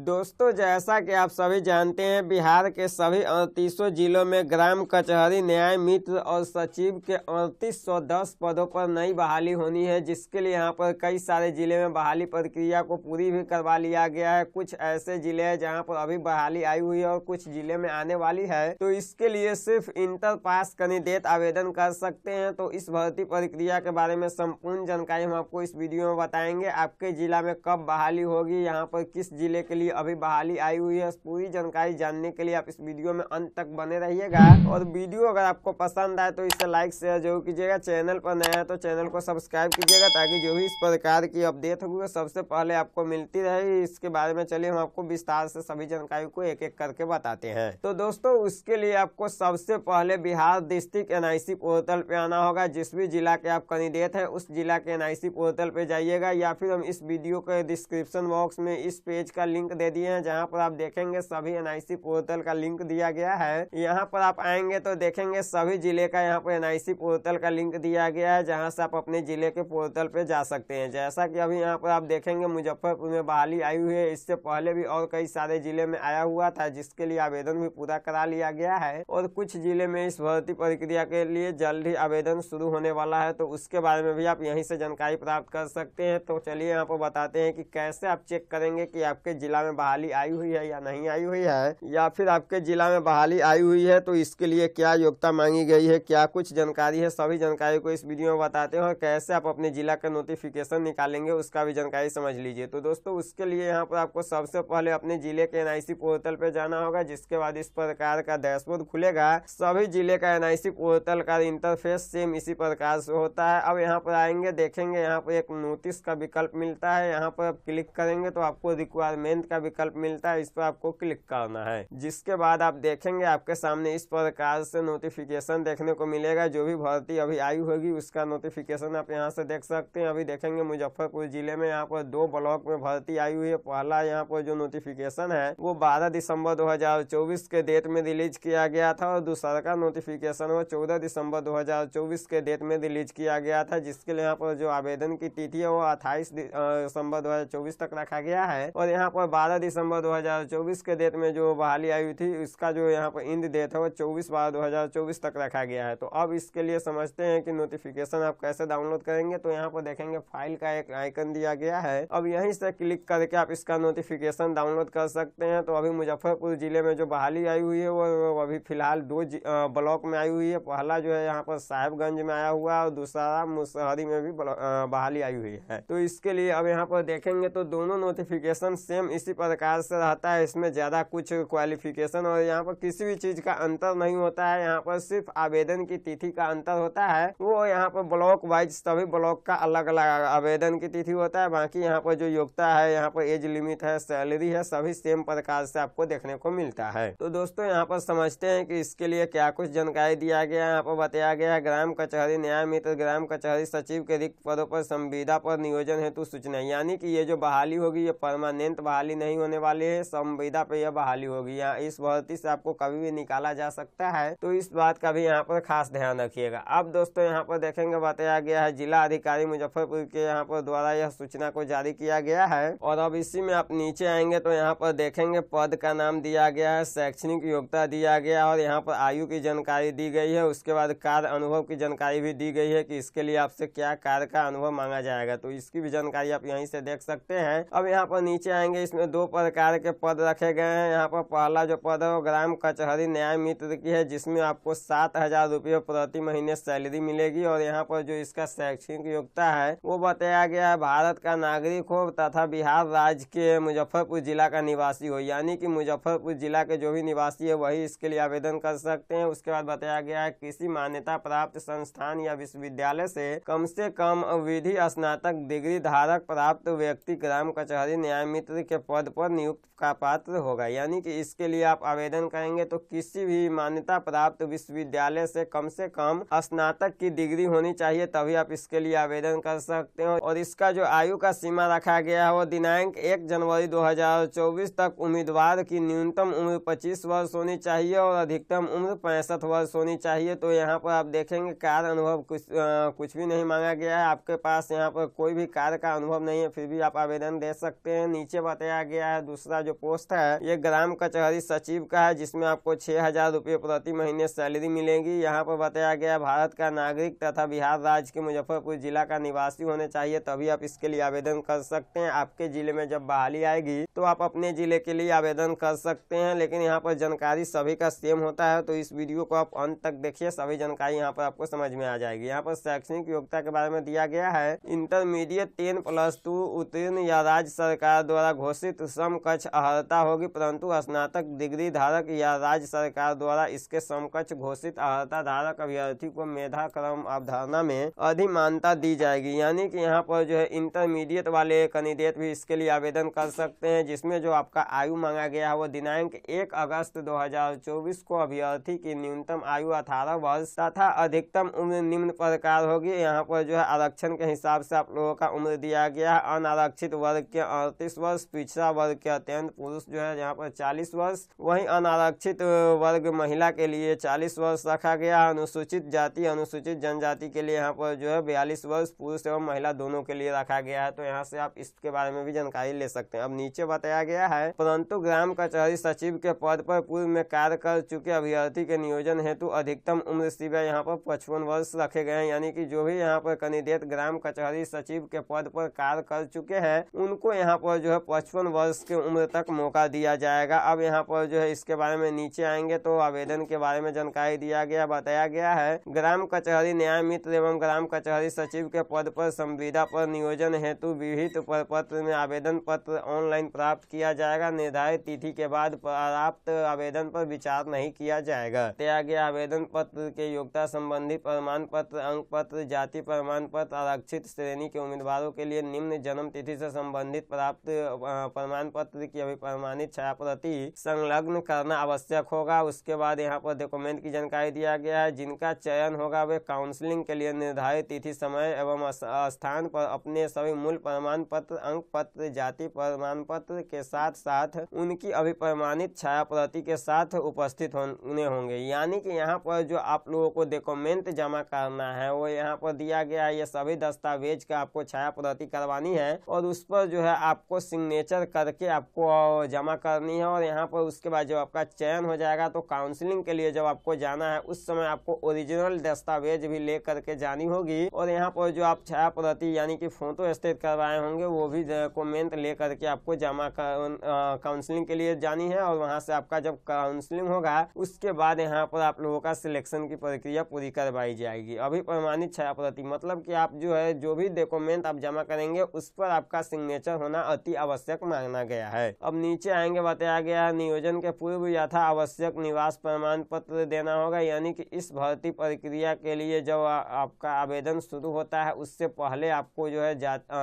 दोस्तों, जैसा कि आप सभी जानते हैं, बिहार के सभी 38 जिलों में ग्राम कचहरी न्याय मित्र और सचिव के 3810 पदों पर नई बहाली होनी है, जिसके लिए यहां पर कई सारे जिले में बहाली प्रक्रिया को पूरी भी करवा लिया गया है। कुछ ऐसे जिले हैं जहां पर अभी बहाली आई हुई है और कुछ जिले में आने वाली है। तो इसके लिए सिर्फ इंटर पास कैंडिडेट आवेदन कर सकते हैं। तो इस भर्ती प्रक्रिया के बारे में संपूर्ण जानकारी हम आपको इस वीडियो में बताएंगे। आपके जिला में कब बहाली होगी, यहाँ पर किस जिले के लिए अभी बहाली आई हुई है, पूरी जानकारी जानने के लिए आप इस वीडियो में अंत तक बने रहिएगा। और वीडियो अगर आपको पसंद आए तो इसे लाइक शेयर जरूर कीजिएगा। चैनल पर नया है तो चैनल को सब्सक्राइब कीजिएगा, ताकि जो भी इस प्रकार की अपडेट होगी वो सबसे पहले आपको मिलती रहे। इसके बारे में चलिए हम आपको विस्तार से सभी जानकारी को एक एक करके बताते हैं। तो दोस्तों, उसके लिए आपको सबसे पहले बिहार डिस्ट्रिक्ट NIC पोर्टल पे आना होगा। जिस भी जिला के आप कैंडिडेट है उस जिला के NIC पोर्टल पे जाइएगा, या फिर हम इस वीडियो के डिस्क्रिप्शन बॉक्स में इस पेज का लिंक दे दिए हैं, जहां पर आप देखेंगे सभी NIC पोर्टल का लिंक दिया गया है। यहाँ पर आप आएंगे तो देखेंगे सभी जिले का यहाँ पर NIC पोर्टल का लिंक दिया गया है, जहाँ से आप अपने जिले के पोर्टल पे जा सकते हैं। जैसा कि अभी यहाँ पर आप देखेंगे मुजफ्फरपुर में बहाली आई हुई है। इससे पहले भी और कई सारे जिले में आया हुआ था, जिसके लिए आवेदन भी पूरा करा लिया गया है। और कुछ जिले में इस भर्ती प्रक्रिया के लिए जल्द ही आवेदन शुरू होने वाला है, तो उसके बारे में भी आप यहीं से जानकारी प्राप्त कर सकते हैं। तो चलिए यहाँ पर बताते हैं कि कैसे आप चेक करेंगे कि आपके जिला में बहाली आई हुई है या नहीं आई हुई है, या फिर आपके जिला में बहाली आई हुई है तो इसके लिए क्या योग्यता मांगी गई है, क्या कुछ जानकारी है। सभी जानकारी को इस वीडियो में बताते हैं, और कैसे आप अपने जिला का नोटिफिकेशन निकालेंगे उसका भी जानकारी समझ लीजिए। तो दोस्तों, उसके लिए यहाँ पर आपको सबसे पहले अपने जिले के NIC पोर्टल पे जाना होगा, जिसके बाद इस प्रकार का डैशबोर्ड खुलेगा। सभी जिले का NIC पोर्टल का इंटरफेस सेम इसी प्रकार से होता है। अब यहाँ पर आएंगे, देखेंगे यहाँ पर एक नोटिस का विकल्प मिलता है। यहाँ पर आप क्लिक करेंगे तो आपको रिक्वायरमेंट का विकल्प मिलता है, इस पर आपको क्लिक करना है। जिसके बाद आप देखेंगे आपके सामने इस प्रकार से नोटिफिकेशन देखने को मिलेगा। जो भी भर्ती अभी आई होगी उसका नोटिफिकेशन आप यहाँ से देख सकते हैं। अभी देखेंगे मुजफ्फरपुर जिले में यहाँ पर 2 ब्लॉक में भर्ती आई हुई है। पहला यहाँ पर जो नोटिफिकेशन है वो 12 दिसंबर 2024 के डेट में रिलीज किया गया था, और दूसरा का नोटिफिकेशन वो 14 दिसंबर 2024 के डेट में रिलीज किया गया था, जिसके लिए यहाँ पर जो आवेदन की तिथि है वो 28 दिसंबर 2024 तक रखा गया है। और यहाँ पर 12 दिसंबर 2024 के डेट में जो बहाली आई हुई थी उसका जो यहाँ पर इंड डेट है वो 24/12/2024 तक रखा गया है। तो अब इसके लिए समझते हैं कि नोटिफिकेशन आप कैसे डाउनलोड करेंगे। तो यहाँ पर देखेंगे फाइल का एक आइकन दिया गया है। अब यहीं से क्लिक करके आप इसका नोटिफिकेशन डाउनलोड कर सकते हैं। तो अभी मुजफ्फरपुर जिले में जो बहाली आई हुई है वो अभी फिलहाल 2 ब्लॉक में आई हुई है। पहला जो है यहाँ पर साहेबगंज में आया हुआ है, और दूसरा मुसहरी में भी बहाली आई हुई है। तो इसके लिए अब यहाँ पर देखेंगे तो दोनों नोटिफिकेशन सेम इसी प्रकार से रहता है। इसमें ज्यादा कुछ क्वालिफिकेशन और यहाँ पर किसी भी चीज का अंतर नहीं होता है। यहाँ पर सिर्फ आवेदन की तिथि का अंतर होता है। वो यहाँ पर ब्लॉक वाइज सभी ब्लॉक का अलग अलग आवेदन की तिथि होता है। बाकी यहाँ पर जो योग्यता है, यहाँ पर एज लिमिट है, सैलरी है, सभी सेम प्रकार से आपको देखने को मिलता है। तो दोस्तों, यहाँ पर समझते हैं कि इसके लिए क्या कुछ जानकारी दिया गया है। यहाँ पर बताया गया है ग्राम कचहरी न्याय मित्र ग्राम कचहरी सचिव के रिक्त पदों पर संविदा पर नियोजन हेतु सूचना, यानी कि ये जो बहाली होगी ये परमानेंट बहाली नहीं होने वाली है, संविदा पे यह बहाली होगी। यहाँ इस भर्ती से आपको कभी भी निकाला जा सकता है, तो इस बात का भी यहाँ पर खास ध्यान रखिएगा। अब दोस्तों, यहाँ पर देखेंगे बताया गया है जिला अधिकारी मुजफ्फरपुर के यहाँ पर द्वारा यह सूचना को जारी किया गया है। और अब इसी में आप नीचे आएंगे तो यहाँ पर देखेंगे पद का नाम दिया गया है, शैक्षणिक योग्यता दिया गया, और यहाँ पर आयु की जानकारी दी गई है। उसके बाद कार्य अनुभव की जानकारी भी दी गई है कि इसके लिए आपसे क्या कार्य का अनुभव मांगा जाएगा, तो इसकी भी जानकारी आप यहीं से देख सकते हैं। अब यहाँ पर नीचे आएंगे, इसमें 2 प्रकार के पद रखे गए हैं। यहाँ पर पहला जो पद है वो ग्राम कचहरी न्याय मित्र की है, जिसमें आपको 7,000 रुपये प्रति महीने सैलरी मिलेगी। और यहाँ पर जो इसका शैक्षणिक योग्यता है वो बताया गया है भारत का नागरिक हो तथा बिहार राज्य के मुजफ्फरपुर जिला का निवासी हो, यानी कि मुजफ्फरपुर जिला के जो भी निवासी है वही इसके लिए आवेदन कर सकते हैं। उसके बाद बताया गया है किसी मान्यता प्राप्त संस्थान या विश्वविद्यालय से कम विधि स्नातक डिग्री धारक प्राप्त व्यक्ति ग्राम कचहरी न्याय मित्र के पद पर नियुक्त का पात्र होगा, यानी कि इसके लिए आप आवेदन करेंगे तो किसी भी मान्यता प्राप्त विश्वविद्यालय से कम स्नातक की डिग्री होनी चाहिए, तभी आप इसके लिए आवेदन कर सकते हैं। और इसका जो आयु का सीमा रखा गया है वो दिनांक 1 जनवरी 2024 तक उम्मीदवार की न्यूनतम उम्र 25 वर्ष होनी चाहिए और अधिकतम उम्र 65 वर्ष होनी चाहिए। तो यहाँ पर आप देखेंगे कार्य अनुभव कुछ भी नहीं मांगा गया है। आपके पास यहाँ पर कोई भी कार्य का अनुभव नहीं है, फिर भी आप आवेदन दे सकते हैं। नीचे बताया गया गया है। दूसरा जो पोस्ट है ये ग्राम कचहरी सचिव का है, जिसमें आपको 6,000 रुपये प्रति महीने सैलरी मिलेगी। यहाँ पर बताया गया भारत का नागरिक तथा बिहार राज्य के मुजफ्फरपुर जिला का निवासी होने चाहिए, तभी आप इसके लिए आवेदन कर सकते हैं। आपके जिले में जब बहाली आएगी तो आप अपने जिले के लिए आवेदन कर सकते हैं, लेकिन यहाँ पर जानकारी सभी का सेम होता है, तो इस वीडियो को आप अंत तक देखिए, सभी जानकारी यहाँ पर आपको समझ में आ जाएगी। यहाँ पर शैक्षणिक योग्यता के बारे में दिया गया है, इंटरमीडिएट 10+2 उत्तीर्ण या राज्य सरकार द्वारा घोषित समकक्ष अर्हता होगी, परंतु स्नातक डिग्री धारक या राज्य सरकार द्वारा इसके समकक्ष घोषित अर्हता धारक अभ्यर्थी को मेधा क्रम अवधारणा में अधिमानता दी जाएगी। यानी कि यहाँ पर जो है इंटरमीडिएट वाले कैंडिडेट भी इसके लिए आवेदन कर सकते हैं, जिसमें जो आपका आयु मांगा गया है वो दिनांक 1 अगस्त 2024 को अभ्यर्थी की न्यूनतम आयु 18 वर्ष तथा अधिकतम उम्र निम्न प्रकार होगी। यहाँ पर जो है आरक्षण के हिसाब से आप लोगों का उम्र दिया गया है। अनारक्षित वर्ग के 38 वर्ष, पिछड़ा वर्ग के अत्यंत पुरुष जो है यहाँ पर 40 वर्ष, वहीं अनारक्षित वर्ग महिला के लिए 40 वर्ष रखा गया। अनुसूचित जाति अनुसूचित जनजाति के लिए यहाँ पर जो है 42 वर्ष पुरुष एवं महिला दोनों के लिए रखा गया है। तो यहाँ से आप इसके बारे में भी जानकारी ले सकते हैं। अब नीचे बताया गया है, परंतु ग्राम कचहरी सचिव के पद पर पूर्व में कार्य कर चुके अभ्यर्थी के नियोजन हेतु अधिकतम उम्र सीमा यहाँ पर 55 वर्ष रखे गए हैं। यानी कि जो भी यहाँ पर कैंडिडेट ग्राम कचहरी सचिव के पद पर कार्य कर चुके हैं उनको यहाँ पर जो है 55 वर्ष की उम्र तक मौका दिया जाएगा। अब यहाँ पर जो है इसके बारे में नीचे आएंगे तो आवेदन के बारे में जानकारी दिया गया, बताया गया है ग्राम कचहरी न्याय मित्र एवं ग्राम कचहरी सचिव के पद पर संविदा पर नियोजन हेतु विहित प्रपत्र में आवेदन पत्र ऑनलाइन प्राप्त किया जाएगा। निर्धारित तिथि के बाद प्राप्त आवेदन पर विचार नहीं किया जाएगा। दिया गया आवेदन पत्र के योग्यता संबंधी प्रमाण पत्र, अंक पत्र, जाति प्रमाण पत्र आरक्षित श्रेणी के उम्मीदवारों के लिए निम्न जन्म तिथि से संबंधित प्राप्त प्रमाण पत्र की अभिप्रमाणित छाया प्रति संलग्न करना आवश्यक होगा। उसके बाद यहाँ पर डॉक्यूमेंट की जानकारी दिया गया है, जिनका चयन होगा वे काउंसलिंग के लिए निर्धारित तिथि, समय एवं स्थान पर अपने सभी मूल प्रमाण पत्र, अंक पत्र, जाति प्रमाण पत्र के साथ साथ उनकी अभिप्रमाणित छाया प्रति के साथ उपस्थित होने होंगे। यानी कि यहाँ पर जो आप लोगों को डॉक्यूमेंट जमा करना है वो यहाँ पर दिया गया है, ये सभी दस्तावेज का आपको छाया प्रति करवानी है और उस पर जो है आपको सिग्नेचर करके आपको जमा करनी है। और यहाँ पर उसके बाद जब आपका चयन हो जाएगा तो काउंसलिंग के लिए जब आपको जाना है उस समय आपको ओरिजिनल दस्तावेज भी ले करके जानी होगी। और यहाँ पर जो आप छाया प्रति यानी कि फोटो स्टेट करवाए होंगे वो भी डॉक्यूमेंट ले करके आपको जमा काउंसलिंग के लिए जानी है। और वहाँ से आपका जब काउंसलिंग होगा उसके बाद यहाँ पर आप लोगों का सिलेक्शन की प्रक्रिया पूरी करवाई जाएगी। अभी प्रमाणित छाया प्रति मतलब कि आप जो है जो भी डॉक्यूमेंट आप जमा करेंगे उस पर आपका सिग्नेचर होना अति आवश्यक माना गया है। अब नीचे आएंगे, बताया गया नियोजन के पूर्व यथा आवश्यक निवास प्रमाण पत्र देना होगा। यानी कि इस भर्ती प्रक्रिया के लिए जब आपका आवेदन शुरू होता है उससे पहले आपको जो है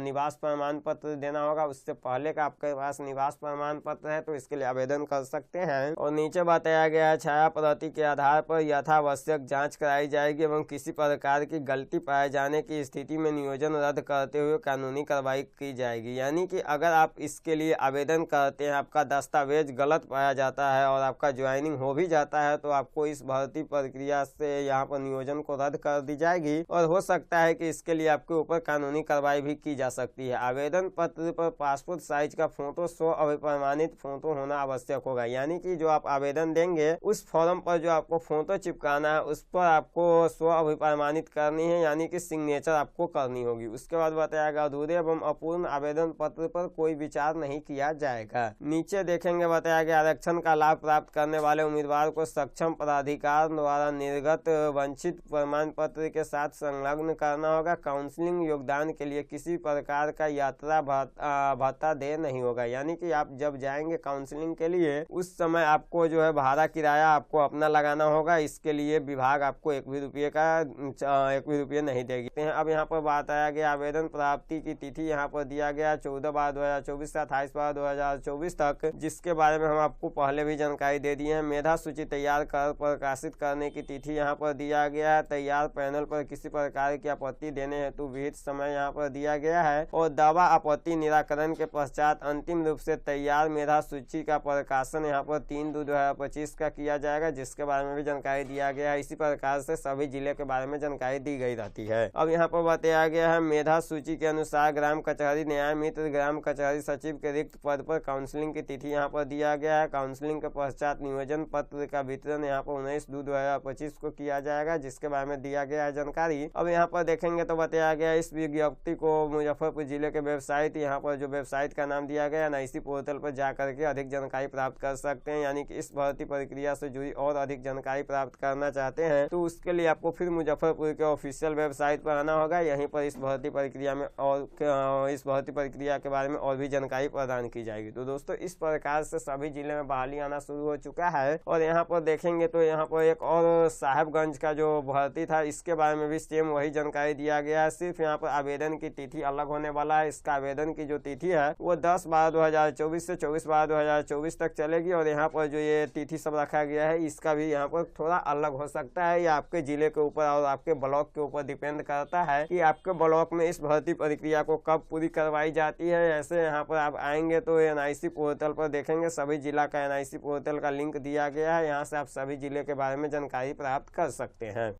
निवास प्रमाण पत्र देना होगा। उससे पहले का आपके पास निवास प्रमाण पत्र है तो इसके लिए आवेदन कर सकते हैं। और नीचे बताया गया है छाया प्रति के आधार पर यथावश्यक जांच कराई जाएगी एवं किसी प्रकार की गलती पाए जाने की स्थिति में नियोजन रद्द करते हुए कानूनी कार्रवाई की जाएगी। यानी कि अगर आप इसके लिए आवेदन करते हैं, आपका दस्तावेज गलत पाया जाता है और आपका ज्वाइनिंग हो भी जाता है तो आपको इस भर्ती प्रक्रिया से यहाँ पर नियोजन को रद्द कर दी जाएगी और हो सकता है कि इसके लिए आपके ऊपर कानूनी कार्रवाई भी की जा सकती है। आवेदन पत्र पर पासपोर्ट साइज का फोटो 100 अभिप्रमाणित फोटो होना आवश्यक होगा। यानी कि जो आप आवेदन देंगे उस फॉर्म पर जो आपको फोटो चिपकाना है उस पर आपको 100 अभिप्रमाणित करनी है, यानी कि सिग्नेचर आपको करनी होगी। उसके बाद बताया गया अधूरे एवं अपूर्ण आवेदन पत्र पर कोई विचार नहीं किया जाएगा। नीचे देखेंगे, बताया गया आरक्षण का लाभ प्राप्त करने वाले उम्मीदवार को सक्षम पदाधिकार द्वारा निर्गत वंचित प्रमाण पत्र के साथ संलग्न करना होगा। काउंसलिंग योगदान के लिए किसी प्रकार का यात्रा भत्ता दे नहीं होगा। यानी कि आप जब जाएंगे काउंसलिंग के लिए उस समय आपको जो है भाड़ा किराया आपको अपना लगाना होगा। इसके लिए विभाग आपको 1 भी रुपये नहीं देगी। अब यहाँ पर बताया गया आवेदन प्राप्ति की तिथि यहाँ पर दिया गया 14/12/2024 से 28/12/2024 तक, जिसके बारे में हम आपको पहले भी जानकारी दे दी है। मेधा सूची तैयार कर प्रकाशित करने की तिथि यहाँ पर दिया गया है। तैयार पैनल पर किसी प्रकार की आपत्ति देने हेतु विहित समय यहाँ पर दिया गया है और दावा आपत्ति निराकरण के पश्चात अंतिम रूप से तैयार मेधा सूची का प्रकाशन यहाँ पर 3/2/2025 का किया जाएगा, जिसके बारे में भी जानकारी दिया गया है। इसी प्रकार से सभी जिले के बारे में जानकारी दी गई रहती है। अब यहाँ पर बताया गया है मेधा सूची के अनुसार ग्राम कचहरी न्याय मित्र ग्राम कचहरी सचिव के रिक्त पद पर काउंसलिंग की तिथि यहाँ पर दिया गया है। काउंसलिंग के पश्चात नियोजन पत्र का वितरण यहाँ पर 19/2/2025 को किया जाएगा, जिसके बारे में दिया गया है जानकारी। अब यहाँ पर देखेंगे तो बताया गया इस विज्ञप्ति को मुजफ्फरपुर जिले के वेबसाइट, यहाँ पर जो वेबसाइट का नाम दिया गया NIC पोर्टल पर जा करके अधिक जानकारी प्राप्त कर सकते हैं। यानी कि इस भर्ती प्रक्रिया से जुड़ी और अधिक जानकारी प्राप्त करना चाहते हैं तो उसके लिए आपको फिर मुजफ्फरपुर के ऑफिशियल वेबसाइट पर आना होगा। यहीं पर इस भर्ती प्रक्रिया में और इस भर्ती प्रक्रिया के बारे में और भी जानकारी प्रदान की जाएगी। तो दोस्तों इस प्रकार से सभी जिले में बहाली आना शुरू हो चुका है। और यहाँ पर देखेंगे तो यहाँ पर एक और साहेबगंज का जो भर्ती था इसके बारे में भी सेम वही जानकारी दिया गया है। सिर्फ यहाँ पर आवेदन की तिथि अलग होने वाला है। इसका आवेदन की जो तिथि है वो 10/12/2024 से 24/12/2024 तक चलेगी। और यहाँ पर जो ये तिथि सब रखा गया है इसका भी यहाँ पर थोड़ा अलग हो सकता है। ये आपके जिले के ऊपर और आपके ब्लॉक के ऊपर डिपेंड करता है कि आपके ब्लॉक में इस भर्ती प्रक्रिया को कब पूरी करवाई जाती है। ऐसे यहाँ पर आप आएंगे तो NIC पोर्टल पर देखेंगे सभी जिला का NIC पोर्टल का लिंक दिया गया है। यहाँ से आप सभी जिले के बारे में जानकारी प्राप्त कर सकते हैं।